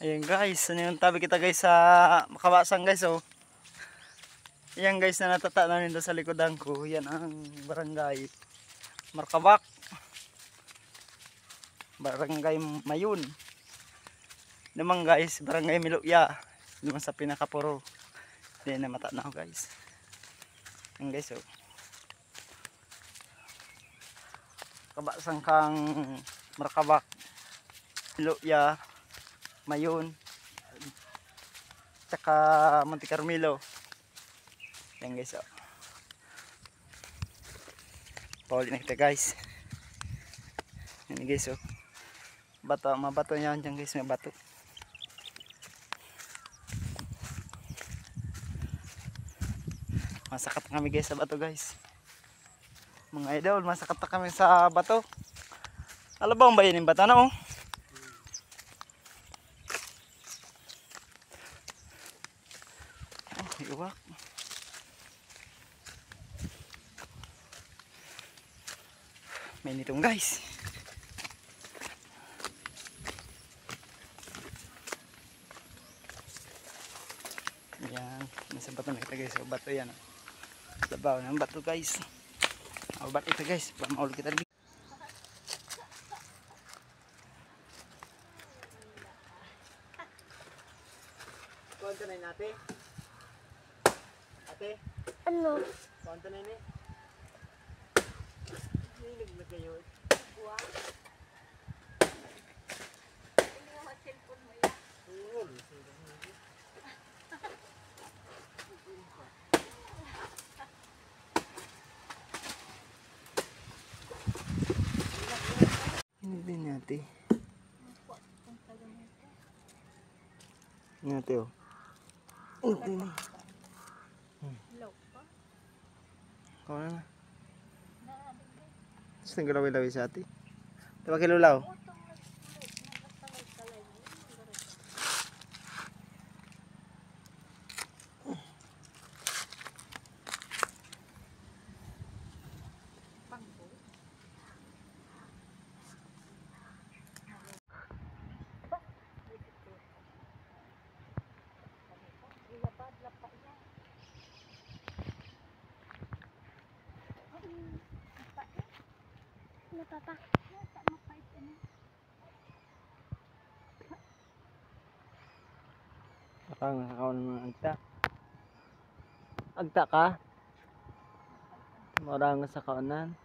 Ayan guys, ano yung tabi kita guys sa Makabasan guys oh. Ayan guys na natata namin doon sa likodan ko. Yan ang barangay Markabak. Barangay Mayun. Naman guys, barangay Milukya. Naman sa pinakapuro. Hindi na mata na ako guys. Ayan guys oh. Kabasan kang Markabak, Milukya, Mayun, tsaka Monte Carmelo. Yan guys oh. Pauli na kita guys. Yan guys oh. Bato, mabato niya dyan guys, may bato. Masakat na kami guys sa bato guys. Mga idol, masakat na kami sa bato. Alam ba ang bayan yung bata na oh? Iwak. May nitong guys. Yan, nasa bato na kita guys. O bato yan. Labaw ng bato guys. O bato ito guys. Pamaul kita rin. Kuwanta na yun ate? Ate? Ano? Kuwanta na yun eh? Nilig na kayo. Wow. Ano yung cellphone mo yan? Oo. Hinig din natin. Natin oh. Hinig din eh. Hello pa? Kawan na. Tapos nagalawi-lawi sa ati. Diba kilulaw? Papa. Parang nakakawan ng mga agta. Agta ka? Marang sa kaunan.